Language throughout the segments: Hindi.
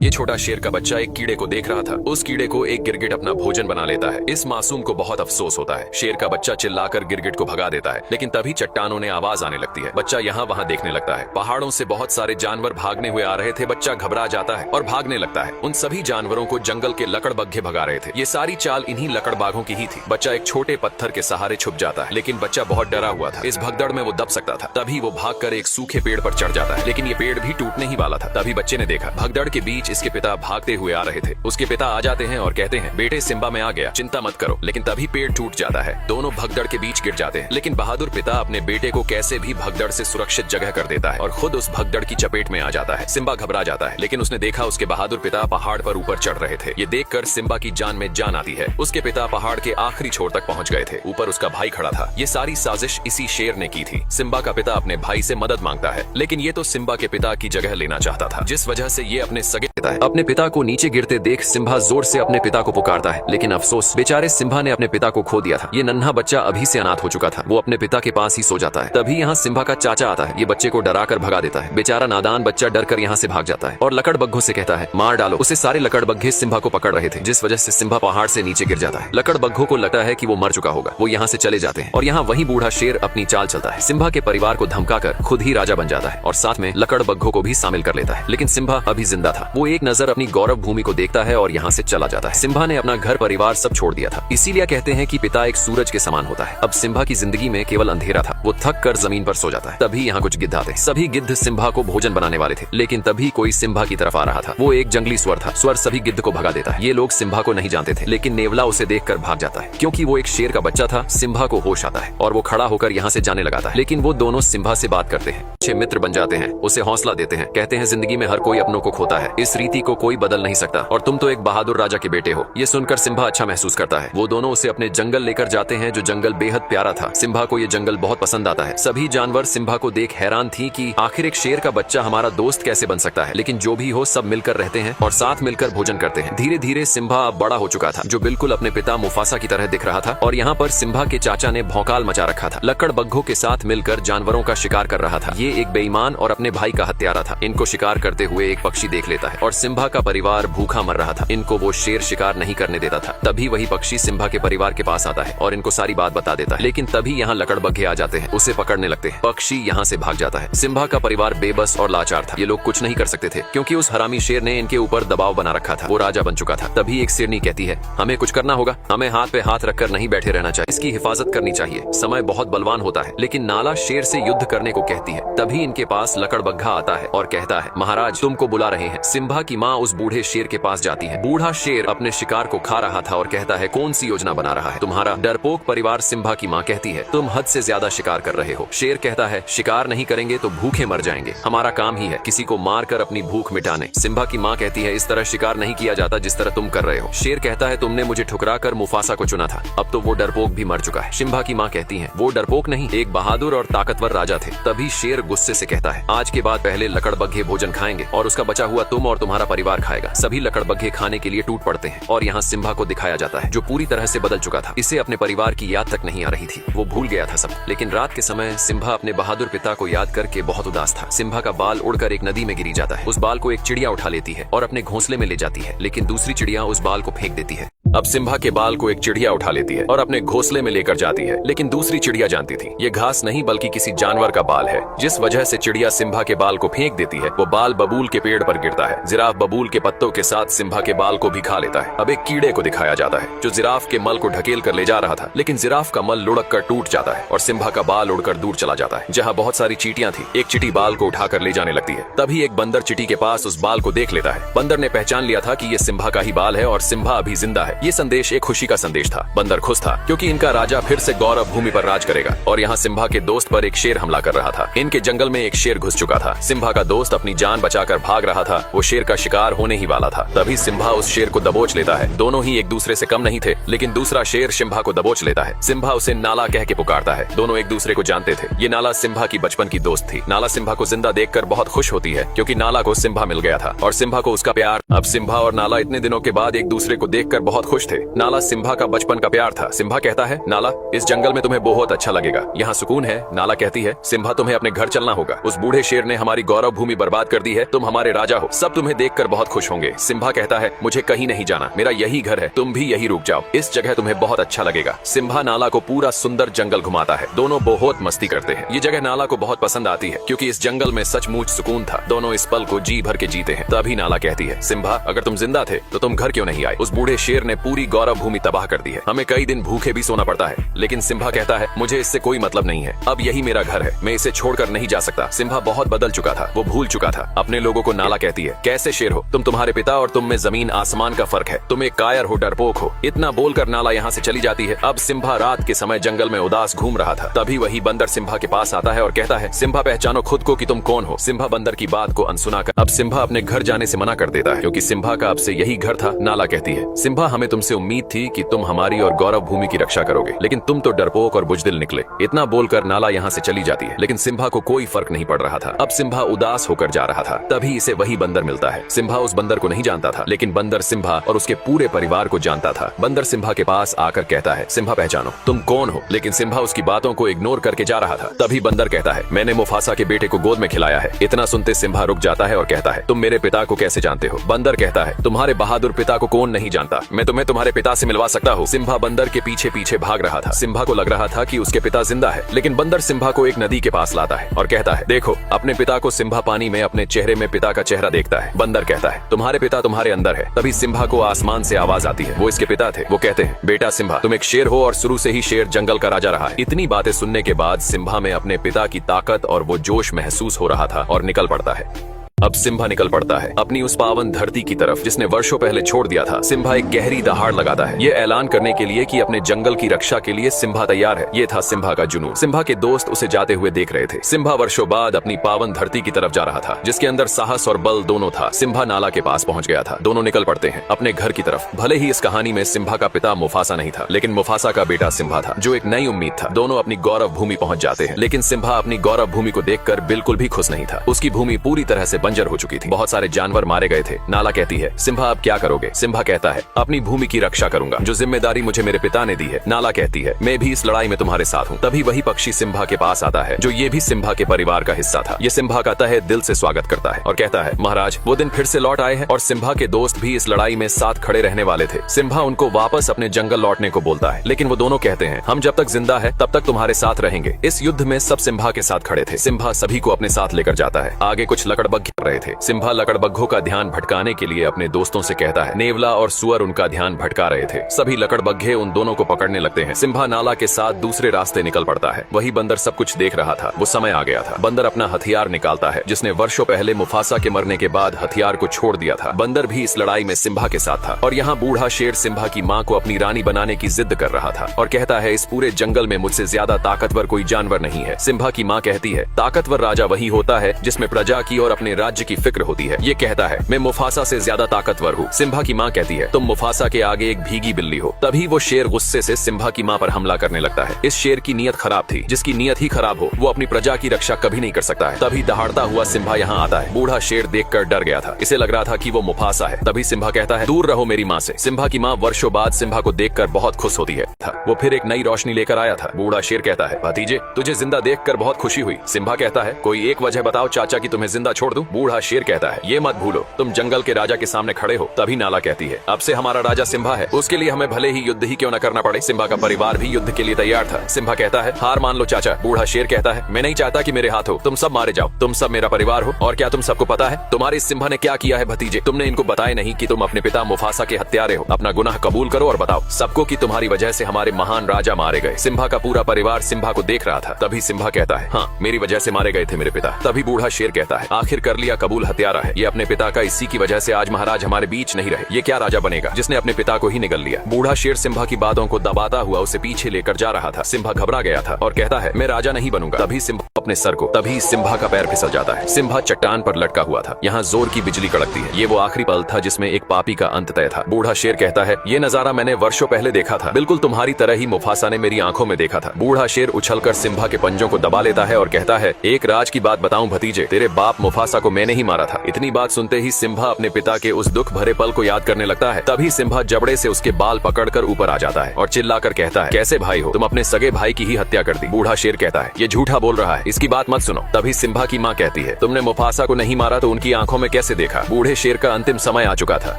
ये छोटा शेर का बच्चा एक कीड़े को देख रहा था। उस कीड़े को एक गिरगिट अपना भोजन बना लेता है। इस मासूम को बहुत अफसोस होता है। शेर का बच्चा चिल्लाकर गिरगिट को भगा देता है, लेकिन तभी चट्टानों ने आवाज आने लगती है। बच्चा यहाँ वहाँ देखने लगता है। पहाड़ों से बहुत सारे जानवर भागने हुए आ रहे थे। बच्चा घबरा जाता है और भागने लगता है। उन सभी जानवरों को जंगल के लकड़बग्घे भगा रहे थे। ये सारी चाल इन्हीं लकड़बाघों की ही थी। बच्चा एक छोटे पत्थर के सहारे छुप जाता है, लेकिन बच्चा बहुत डरा हुआ था। इस भगदड़ में वो दब सकता था। तभी वो भागकर एक सूखे पेड़ पर चढ़ जाता है, लेकिन ये पेड़ भी टूटने ही वाला था। तभी बच्चे ने देखा भगदड़ के बीच इसके पिता भागते हुए आ रहे थे। उसके पिता आ जाते हैं और कहते हैं, बेटे सिम्बा में आ गया, चिंता मत करो। लेकिन तभी पेड़ टूट जाता है। दोनों भगदड़ के बीच गिर जाते हैं, लेकिन बहादुर पिता अपने बेटे को कैसे भी भगदड़ से सुरक्षित जगह कर देता है और खुद उस भगदड़ की चपेट में आ जाता है। सिम्बा घबरा जाता है, लेकिन उसने देखा उसके बहादुर पिता पहाड़ पर ऊपर चढ़ रहे थे। ये देखकर सिम्बा की जान में जान आती है। उसके पिता पहाड़ के आखिरी छोर तक पहुंच गए थे। ऊपर उसका भाई खड़ा था। ये सारी साजिश इसी शेर ने की थी। सिम्बा का पिता अपने भाई से मदद मांगता है, लेकिन ये तो सिम्बा के पिता की जगह लेना चाहता था, जिस वजह से ये अपने सगे पिता है। अपने पिता को नीचे गिरते देख सिम्बा जोर से अपने पिता को पुकारता है, लेकिन अफसोस बेचारे सिम्बा ने अपने पिता को खो दिया था। ये नन्हा बच्चा अभी से अनाथ हो चुका था। वो अपने पिता के पास ही सो जाता है। तभी यहाँ सिम्बा का चाचा आता है। ये बच्चे को डरा कर भगा देता है। बेचारा नादान बच्चा डर कर यहाँ से भाग जाता है और लकड़बग्घों से कहता है, मार डालो उसे। सारे लकड़बग्घे सिम्बा को पकड़ रहे थे, जिस वजह से सिम्बा पहाड़ से नीचे गिर जाता है। लकड़बग्घों को लगता है कि वो मर चुका होगा। वो यहाँ से चले जाते हैं और यहाँ वही बूढ़ा शेर अपनी चाल चलता है। सिम्बा के परिवार को धमकाकर खुद ही राजा बन जाता है और साथ में लकड़बग्घों को भी शामिल कर लेता है। लेकिन सिम्बा अभी जिंदा था। वो एक नजर अपनी गौरव भूमि को देखता है और यहाँ से चला जाता है। सिम्बा ने अपना घर परिवार सब छोड़ दिया था। इसीलिए कहते हैं कि पिता एक सूरज के समान होता है। अब सिम्बा की जिंदगी में केवल अंधेरा था। वो थक कर जमीन पर सो जाता है। तभी यहाँ कुछ गिद्ध आते। सभी गिद्ध सिम्बा को भोजन बनाने वाले थे, लेकिन तभी कोई सिम्बा की तरफ आ रहा था। वो एक जंगली स्वर था। स्वर सभी गिद्ध को भगा देता है। ये लोग सिम्बा को नहीं जानते थे, लेकिन नेवला उसे देखकर भाग जाता है। क्योंकि वो एक शेर का बच्चा था, सिम्बा को होश आता है और वो खड़ा होकर यहाँ से जाने लगाता है। लेकिन वो दोनों सिम्बा से बात करते हैं, अच्छे मित्र बन जाते हैं, उसे हौसला देते हैं। कहते हैं जिंदगी में हर कोई अपनों को खोता है, इस रीति को कोई बदल नहीं सकता और तुम तो एक बहादुर राजा के बेटे हो। ये सुनकर सिम्बा अच्छा महसूस करता है। वो दोनों उसे अपने जंगल लेकर जाते हैं, जो जंगल बेहद प्यारा था। सिम्बा को ये जंगल बहुत पसंद आता है। सभी जानवर सिम्बा को देख हैरान थी कि आखिर एक शेर का बच्चा हमारा दोस्त कैसे बन सकता है। लेकिन जो भी हो, सब मिलकर रहते हैं और साथ मिलकर भोजन करते हैं। धीरे धीरे सिम्बा अब बड़ा हो चुका था, जो बिल्कुल अपने पिता मुफासा की तरह दिख रहा था। और यहाँ पर सिम्बा के चाचा ने भौकाल मचा रखा था। लकड़बग्घों के साथ मिलकर जानवरों का शिकार कर रहा था। ये एक बेईमान और अपने भाई का हत्यारा था। इनको शिकार करते हुए एक पक्षी देख लेता है और सिम्बा का परिवार भूखा मर रहा था। इनको वो शेर शिकार नहीं करने देता था। तभी वही पक्षी सिम्बा के परिवार के पास आता है और इनको सारी बात बता देता है। लेकिन तभी यहाँ लकड़बग्घे आ जाते हैं, उसे पकड़ने लगते हैं। पक्षी यहाँ से भाग जाता है। सिम्बा का परिवार बेबस और लाचार था। ये लोग कुछ नहीं कर सकते थे, क्योंकि उस हरामी शेर ने इनके ऊपर दबाव बना रखा था। वो राजा बन चुका था। तभी एक शेरनी कहती है, हमें कुछ करना होगा। हमें हाथ पे हाथ रखकर नहीं बैठे रहना चाहिए। इसकी हिफाजत करनी चाहिए। समय बहुत बलवान होता है। लेकिन नाला शेर से युद्ध करने को कहती है। तभी इनके पास लकड़बग्घा आता है और कहता है, महाराज तुमको बुला रहे हैं। सिम्बा की माँ उस बूढ़े शेर के पास जाती है। बूढ़ा शेर अपने शिकार को खा रहा था और कहता है, कौन सी योजना बना रहा है तुम्हारा डरपोक परिवार। सिम्बा की माँ कहती है, तुम हद से ज्यादा शिकार कर रहे हो। शेर कहता है, शिकार नहीं करेंगे तो भूखे मर जाएंगे। हमारा काम ही है किसी को मार कर अपनी भूख मिटाने। सिम्बा की माँ कहती है, इस तरह शिकार नहीं किया जाता जिस तरह तुम कर रहे हो। शेर कहता है, तुमने मुझे ठुकरा कर मुफासा को चुना था, अब तो वो डरपोक भी मर चुका है। सिम्बा की माँ कहती है, वो डरपोक नहीं, एक बहादुर और ताकतवर राजा थे। तभी शेर गुस्से से कहता है, आज के बाद पहले लकड़बग्घे भोजन खाएंगे और उसका बचा हुआ तुम और तुम्हारा परिवार खाएगा। सभी लकड़बग्घे खाने के लिए टूट पड़ते हैं और यहाँ सिम्बा को दिखाया जाता है, जो पूरी तरह से बदल चुका था। इसे अपने परिवार की याद तक नहीं आ रही थी। वो भूल गया था सब। लेकिन रात के समय सिम्बा अपने बहादुर पिता को याद करके बहुत उदास था। सिम्बा का बाल उड़कर एक नदी में गिरी जाता है। उस बाल को एक चिड़िया उठा लेती है और अपने घोंसले में ले जाती है, लेकिन दूसरी चिड़िया उस बाल को फेंक देती है। अब सिम्बा के बाल को एक चिड़िया उठा लेती है और अपने घोंसले में लेकर जाती है, लेकिन दूसरी चिड़िया जानती थी ये घास नहीं बल्कि किसी जानवर का बाल है, जिस वजह से चिड़िया सिम्बा के बाल को फेंक देती है। वो बाल बबूल के पेड़ पर गिरता है। जिराफ बबूल के पत्तों के साथ सिम्बा के बाल को भी खा लेता है। अब एक कीड़े को दिखाया जाता है, जो जिराफ के मल को ढकेल कर ले जा रहा था, लेकिन जिराफ का मल लुढ़क कर टूट जाता है और सिम्बा का बाल उड़कर दूर चला जाता है, जहाँ बहुत सारी चींटियां थी। एक चींटी बाल को उठाकर ले जाने लगती है। तभी एक बंदर चींटी के पास उस बाल को देख लेता है। बंदर ने पहचान लिया था कि ये सिम्बा का ही बाल है और सिम्बा अभी जिंदा है। ये संदेश एक खुशी का संदेश था। बंदर खुश था, क्योंकि इनका राजा फिर से गौरव भूमि पर राज करेगा। और यहाँ सिम्बा के दोस्त पर एक शेर हमला कर रहा था। इनके जंगल में एक शेर घुस चुका था। सिम्बा का दोस्त अपनी जान बचाकर भाग रहा था। वो शेर का शिकार होने ही वाला था। तभी सिम्बा उस शेर को दबोच लेता है। दोनों ही एक दूसरे से कम नहीं थे, लेकिन दूसरा शेर सिम्बा को दबोच लेता है। सिम्बा उसे नाला कह के पुकारता है। दोनों एक दूसरे को जानते थे। ये नाला सिम्बा की बचपन की दोस्त थी। नाला सिम्बा को जिंदा देखकर बहुत खुश होती है, क्योंकि नाला को सिम्बा मिल गया था और सिम्बा को उसका प्यार। अब सिम्बा और नाला इतने दिनों के बाद एक दूसरे को देखकर बहुत खुश थे। नाला सिम्बा का बचपन का प्यार था। सिम्बा कहता है, नाला, इस जंगल में तुम्हें बहुत अच्छा लगेगा, यहाँ सुकून है। नाला कहती है, सिम्बा, तुम्हें अपने घर चलना होगा, उस बूढ़े शेर ने हमारी गौरव भूमि बर्बाद कर दी है, तुम हमारे राजा हो, सब तुम्हें देखकर बहुत खुश होंगे। सिम्बा कहता है, मुझे कहीं नहीं जाना, मेरा यही घर है, तुम भी यही रुक जाओ, इस जगह तुम्हें बहुत अच्छा लगेगा। सिम्बा नाला को पूरा सुंदर जंगल घुमाता है, दोनों बहुत मस्ती करते हैं। ये जगह नाला को बहुत पसंद आती है क्योंकि इस जंगल में सचमुच सुकून था। दोनों इस पल को जी भर के जीते हैं। तभी नाला कहती है, सिम्बा, अगर तुम जिंदा थे तो तुम घर क्यों नहीं आए? उस बूढ़े शेर ने पूरी गौरव भूमि तबाह कर दी है, हमें कई दिन भूखे भी सोना पड़ता है। लेकिन सिम्बा कहता है, मुझे इससे कोई मतलब नहीं है, अब यही मेरा घर है, मैं इसे छोड़कर नहीं जा सकता। सिम्बा बहुत बदल चुका था, वो भूल चुका था अपने लोगों को। नाला कहती है, कैसे शेर हो तुम, तुम्हारे पिता और तुम में जमीन आसमान का फर्क है, तुम एक कायर हो, डरपोक हो। इतना बोलकर नाला यहाँ से चली जाती है। अब सिम्बा रात के समय जंगल में उदास घूम रहा था। तभी वही बंदर सिम्बा के पास आता है और कहता है, सिम्बा, पहचानो खुद को कि तुम कौन हो। सिम्बा बंदर की बात को अनसुना कर अब सिम्बा अपने घर जाने से मना कर देता है क्योंकि सिम्बा का अब से यही घर था। नाला कहती है, सिम्बा, हमें तुमसे उम्मीद थी कि तुम हमारी और गौरव भूमि की रक्षा करोगे, लेकिन तुम तो डरपोक और बुजदिल निकले। इतना बोलकर नाला यहाँ से चली जाती है, लेकिन सिम्बा को कोई फर्क नहीं पड़ रहा था। अब सिम्बा उदास होकर जा रहा था। तभी इसे वही बंदर मिलता है। सिम्बा उस बंदर को नहीं जानता था, लेकिन बंदर सिम्बा और उसके पूरे परिवार को जानता था। बंदर सिम्बा के पास आकर कहता है, सिम्बा, पहचानो तुम कौन हो। लेकिन सिम्बा उसकी बातों को इग्नोर करके जा रहा था। तभी बंदर कहता है, मैंने मुफासा के बेटे को गोद में खिलाया है। इतना सुनते सिम्बा रुक जाता है और कहता है, तुम मेरे पिता को कैसे जानते हो? बंदर कहता है, तुम्हारे बहादुर पिता को कौन नहीं जानता, मैं तुम्हें तुम्हारे पिता से मिलवा सकता हूँ। सिम्बा बंदर के पीछे पीछे भाग रहा था। सिम्बा को लग रहा था कि उसके पिता जिंदा है, लेकिन बंदर सिम्बा को एक नदी के पास लाता है और कहता है, देखो अपने पिता को। सिम्बा पानी में अपने चेहरे में पिता का चेहरा देखता है। बंदर कहता है, तुम्हारे पिता तुम्हारे अंदर है। तभी सिम्बा को आसमान से आवाज आती है, वो इसके पिता थे। वो कहते हैं, बेटा सिम्बा, तुम एक शेर हो और शुरू से ही शेर जंगल का राजा रहा है। इतनी बातें सुनने के बाद सिम्बा में अपने पिता की ताकत और वो जोश महसूस हो रहा था और निकल पड़ता है। अब सिम्बा निकल पड़ता है अपनी उस पावन धरती की तरफ जिसने वर्षों पहले छोड़ दिया था। सिम्बा एक गहरी दहाड़ लगाता है, ये ऐलान करने के लिए कि अपने जंगल की रक्षा के लिए सिम्बा तैयार है। ये था सिम्बा का जुनून। सिम्बा के दोस्त उसे जाते हुए देख रहे थे। सिम्बा वर्षों बाद अपनी पावन धरती की तरफ जा रहा था, जिसके अंदर साहस और बल दोनों था। सिम्बा नाला के पास पहुंच गया था। दोनों निकल पड़ते हैं अपने घर की तरफ। भले ही इस कहानी में सिम्बा का पिता मुफासा नहीं था, लेकिन मुफासा का बेटा सिम्बा था, जो एक नई उम्मीद था। दोनों अपनी गौरव भूमि पहुंच जाते हैं, लेकिन सिम्बा अपनी गौरव भूमि को देखकर बिल्कुल भी खुश नहीं था। उसकी भूमि पूरी तरह से बंजर हो चुकी थी। बहुत सारे जानवर मारे गए थे। नाला कहती है, सिम्बा, अब क्या करोगे? सिम्बा कहता है, अपनी भूमि की रक्षा करूंगा, जो जिम्मेदारी मुझे मेरे पिता ने दी है। नाला कहती है, मैं भी इस लड़ाई में तुम्हारे साथ हूँ। तभी वही पक्षी सिम्बा के पास आता है, जो ये भी सिम्बा के परिवार का हिस्सा था। ये सिम्बा का तहे दिल से स्वागत करता है और कहता है, महाराज, वो दिन फिर से लौट आए हैं और सिम्बा के दोस्त भी इस लड़ाई में साथ खड़े रहने वाले थे। सिम्बा उनको वापस अपने जंगल लौटने को बोलता है, लेकिन वो दोनों कहते हैं, हम जब तक जिंदा है तब तक तुम्हारे साथ रहेंगे। इस युद्ध में सब सिम्बा के साथ खड़े थे। सिम्बा सभी को अपने साथ लेकर जाता है। आगे कुछ लकड़बग्घे कर रहे थे। सिम्बा लकड़बग्घों का ध्यान भटकाने के लिए अपने दोस्तों से कहता है। नेवला और सुअर उनका ध्यान भटका रहे थे। सभी लकड़बग्घे उन दोनों को पकड़ने लगते हैं। सिम्बा नाला के साथ दूसरे रास्ते निकल पड़ता है। वही बंदर सब कुछ देख रहा था। वो समय आ गया था। बंदर अपना हथियार निकालता है, जिसने वर्षों पहले मुफासा के मरने के बाद हथियार को छोड़ दिया था। बंदर भी इस लड़ाई में सिम्बा के साथ था और यहाँ बूढ़ा शेर सिम्बा की माँ को अपनी रानी बनाने की जिद कर रहा था और कहता है, इस पूरे जंगल में मुझसे ज्यादा ताकतवर कोई जानवर नहीं है। सिम्बा की माँ कहती है, ताकतवर राजा वही होता है जिसमें प्रजा की और अपने राज्य की फिक्र होती है। ये कहता है, मैं मुफासा से ज्यादा ताकतवर हूँ। सिम्बा की माँ कहती है, तुम मुफासा के आगे एक भीगी बिल्ली हो। तभी वो शेर गुस्से से सिम्बा की माँ पर हमला करने लगता है। इस शेर की नीयत खराब थी। जिसकी नीयत ही खराब हो, वो अपनी प्रजा की रक्षा कभी नहीं कर सकता है। तभी दहाड़ता हुआ सिम्बा यहाँ आता है। बूढ़ा शेर देखकर डर गया था। इसे लग रहा था कि वो मुफासा है। तभी सिम्बा कहता है, दूर रहो मेरी माँ से। सिम्बा की माँ वर्षों बाद सिम्बा को देखकर बहुत खुश होती है। वो फिर एक नई रोशनी लेकर आया था। बूढ़ा शेर कहता है, भतीजे, तुझे जिंदा देखकर बहुत खुशी हुई। सिम्बा कहता है, कोई एक वजह बताओ चाचा कि तुम्हें जिंदा छोड़ दूं। बूढ़ा शेर कहता है, ये मत भूलो, तुम जंगल के राजा के सामने खड़े हो। तभी नाला कहती है, अब से हमारा राजा सिम्बा है, उसके लिए हमें भले ही युद्ध ही क्यों न करना पड़े। सिम्बा का परिवार भी युद्ध के लिए तैयार था। सिम्बा कहता है, हार मान लो चाचा। बूढ़ा शेर कहता है, मैं नहीं चाहता कि मेरे हाथ हो, तुम सब मारे जाओ। तुम सब मेरा परिवार हो। और क्या तुम सबको पता है तुम्हारे इस सिम्बा ने क्या किया है भतीजे? तुमने इनको बताया नहीं कि तुम अपने पिता मुफासा के हत्यारे हो। अपना गुनाह कबूल करो और बताओ सबको कि तुम्हारी वजह से हमारे महान राजा मारे गए। सिम्बा का पूरा परिवार सिम्बा को देख रहा था। तभी सिम्बा कहता है, हाँ, मेरी वजह से मारे गए थे मेरे पिता। तभी बूढ़ा शेर कहता है, आखिर कर लिया कबूल, हत्यारा है। ये अपने पिता का, इसी की वजह से आज महाराज हमारे बीच नहीं रहे। ये क्या राजा बनेगा जिसने अपने पिता को ही निगल लिया। बूढ़ा शेर सिम्बा की बातों को दबाता हुआ उसे पीछे लेकर जा रहा था। सिम्बा घबरा गया था और कहता है, मैं राजा नहीं बनूंगा। तभी सिम्बा अपने सर को, तभी सिम्बा का पैर फिसल जाता है। सिम्बा चट्टान पर लटका हुआ था। यहाँ जोर की बिजली कड़कती है। ये वो आखिरी पल था जिसमें एक पापी का अंत तय था। बूढ़ा शेर कहता है, ये नजारा मैंने वर्षों पहले देखा था। बिल्कुल तुम्हारी तरह ही मुफासा ने मेरी आंखों में देखा था। बूढ़ा शेर उछलकर सिम्बा के पंजों को दबा लेता है और कहता है, एक राज की बात बताऊं भतीजे, तेरे बाप मुफासा को को मैंने ही मारा था। इतनी बात सुनते ही सिम्बा अपने पिता के उस दुख भरे पल को याद करने लगता है। तभी सिम्बा जबड़े से उसके बाल पकड़कर ऊपर आ जाता है और चिल्लाकर कहता है, कैसे भाई हो तुम, अपने सगे भाई की ही हत्या कर दी। बूढ़ा शेर कहता है, ये झूठा बोल रहा है, इसकी बात मत सुनो। तभी सिम्बा की माँ कहती है, तुमने मुफासा को नहीं मारा तो उनकी आंखों में कैसे देखा। बूढ़े शेर का अंतिम समय आ चुका था।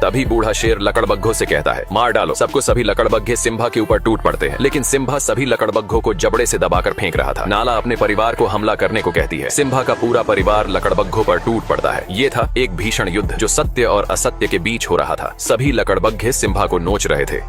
तभी बूढ़ा शेर लकड़बग्घों से कहता है, मार डालो सबको। सभी लकड़बग्घे सिम्बा के ऊपर टूट पड़ते हैं, लेकिन सिम्बा सभी लकड़बग्घों को जबड़े से दबाकर फेंक रहा था। नाला अपने परिवार को हमला करने को कहती है। सिम्बा का पूरा परिवार लकड़बग्घों पर टूट पड़ता है। ये था एक भीषण युद्ध जो सत्य और असत्य के बीच हो रहा था। सभी लकड़बग्घे सिम्बा को नोच रहे थे।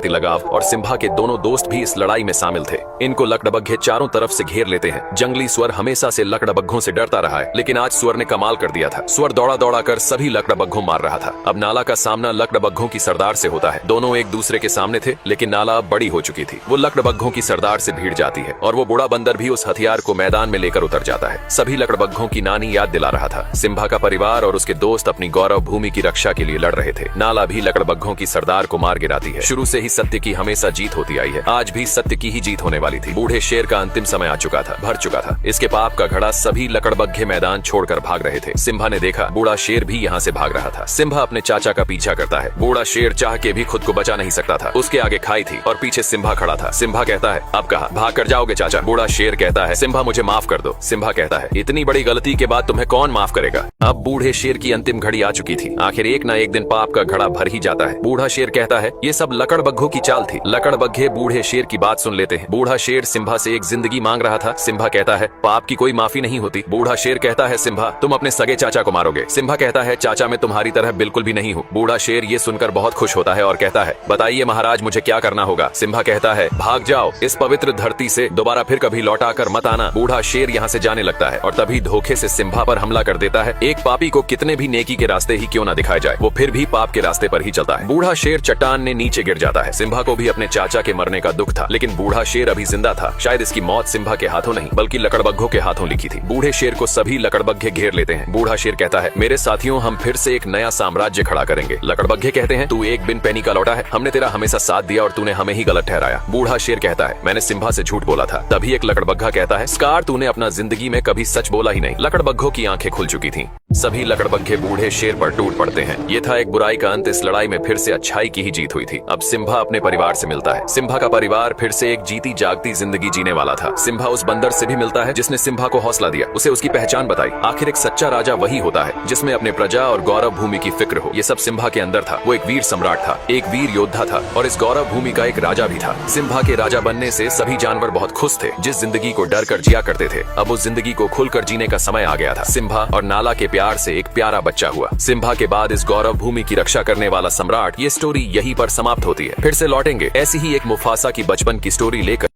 लगाव और सिम्बा के दोनों दोस्त भी इस लड़ाई में शामिल थे। इनको लकड़बग्घे चारों तरफ से घेर लेते हैं। जंगली स्वर हमेशा से लकड़बग्घों से डरता रहा है, लेकिन आज स्वर ने कमाल कर दिया था। स्वर दौड़ा दौड़ा कर सभी लकड़बग्घों मार रहा था। अब नाला का सामना लकड़बग्घों की सरदार से होता है। दोनों एक दूसरे के सामने थे, लेकिन नाला अब बड़ी हो चुकी थी। वो लकड़बग्घों की सरदार से भिड़ जाती है और वो बूढ़ा बंदर भी उस हथियार को मैदान में लेकर उतर जाता है। सभी लकड़बग्घों की नानी याद दिला रहा था। सिम्बा का परिवार और उसके दोस्त अपनी गौरव भूमि की रक्षा के लिए लड़ रहे थे। नाला भी लकड़बग्घों की सरदार को मार गिराती है। शुरू से ही सत्य की हमेशा जीत होती आई है। आज भी सत्य की ही जीत होने वाली थी। बूढ़े शेर का अंतिम समय आ चुका था, भर चुका था। इसके पाप का घड़ा सभी लकड़बग्घे मैदान छोड़कर भाग रहे थे। सिम्बा ने देखा बूढ़ा शेर भी यहाँ से भाग रहा था। सिम्बा अपने चाचा का पीछा करता है। बूढ़ा शेर चाह के भी खुद को बचा नहीं सकता था। उसके आगे खाई थी और पीछे सिम्बा खड़ा था। सिम्बा कहता है, अब कहा भाग कर जाओगे चाचा। बूढ़ा शेर कहता है, सिम्बा मुझे माफ कर दो। सिम्बा कहता है, इतनी बड़ी गलती के बाद तुम्हें कौन माफ करेगा। अब बूढ़े शेर की अंतिम घड़ी आ चुकी थी। आखिर एक न एक दिन पाप का घड़ा भर ही जाता है। बूढ़ा शेर कहता है, ये सब लकड़बग्घों की चाल थी। लकड़बग्घे बूढ़े शेर की बात सुन लेते हैं। बूढ़ा शेर सिम्बा से एक जिंदगी मांग रहा था। सिम्बा कहता है, पाप की कोई माफी नहीं होती। बूढ़ा शेर कहता है, सिम्बा तुम अपने सगे चाचा को मारोगे। सिम्बा कहता है, चाचा मैं तुम्हारी तरह बिल्कुल भी नहीं हूँ। बूढ़ा शेर ये सुनकर बहुत खुश होता है और कहता है, बताइए महाराज मुझे क्या करना होगा। सिम्बा कहता है, भाग जाओ इस पवित्र धरती से, दोबारा फिर कभी लौटा कर मत आना। बूढ़ा शेर यहाँ से जाने लगता है और तभी धोखे से सिम्बा पर हमला कर देता है। एक पापी को कितने भी नेकी के रास्ते ही क्यों न दिखाया जाए, वो फिर भी पाप के रास्ते पर ही चलता है। बूढ़ा शेर चट्टान ने नीचे गिर जाता है। सिम्बा को भी अपने चाचा के मरने का दुख था, लेकिन बूढ़ा शेर अभी जिंदा था। शायद इसकी मौत सिम्बा के हाथों नहीं बल्कि लकड़बग्घों के हाथों लिखी थी। बूढ़े शेर को सभी लकड़बग्घे घेर लेते हैं। बूढ़ा शेर कहता है, मेरे साथियों हम फिर से एक नया साम्राज्य खड़ा करेंगे। लकड़बग्घे कहते हैं, तू एक बिन पैनी का लौटा है, हमने तेरा हमेशा साथ दिया और तूने हमें ही गलत ठहराया। बूढ़ा शेर कहता है, मैंने सिम्बा से झूठ बोला था। तभी एक लकड़बग्घा कहता है, स्कार तूने अपना जिंदगी में कभी सच बोला ही नहीं। लकड़बग्घों की आंखें खुल चुकी थी। सभी लकड़बग्घे बूढ़े शेर पर टूट पड़ते हैं। ये था एक बुराई का अंत। इस लड़ाई में फिर से अच्छाई की ही जीत हुई थी। अब सिम्बा अपने परिवार से मिलता है। सिम्बा का परिवार फिर से एक जीती जागती जिंदगी जीने वाला था। सिम्बा उस बंदर से भी मिलता है जिसने सिम्बा को हौसला दिया, उसे उसकी पहचान बताई। आखिर एक सच्चा राजा वही होता है जिसमें अपने प्रजा और गौरव भूमि की फिक्र हो। ये सब सिम्बा के अंदर था। वो एक वीर सम्राट था, एक वीर योद्धा था और इस गौरव भूमि का एक राजा भी था। सिम्बा के राजा बनने से सभी जानवर बहुत खुश थे। जिस जिंदगी को डर कर जिया करते थे, अब उस जिंदगी को खुलकर जीने का समय आ गया था। सिम्बा और नाला के प्यार से एक प्यारा बच्चा हुआ। सिम्बा के बाद इस गौरव भूमि की रक्षा करने वाला सम्राट, ये स्टोरी यहीं पर समाप्त होती है। फिर से लौटेंगे ऐसी ही एक मुफासा की बचपन की स्टोरी लेकर।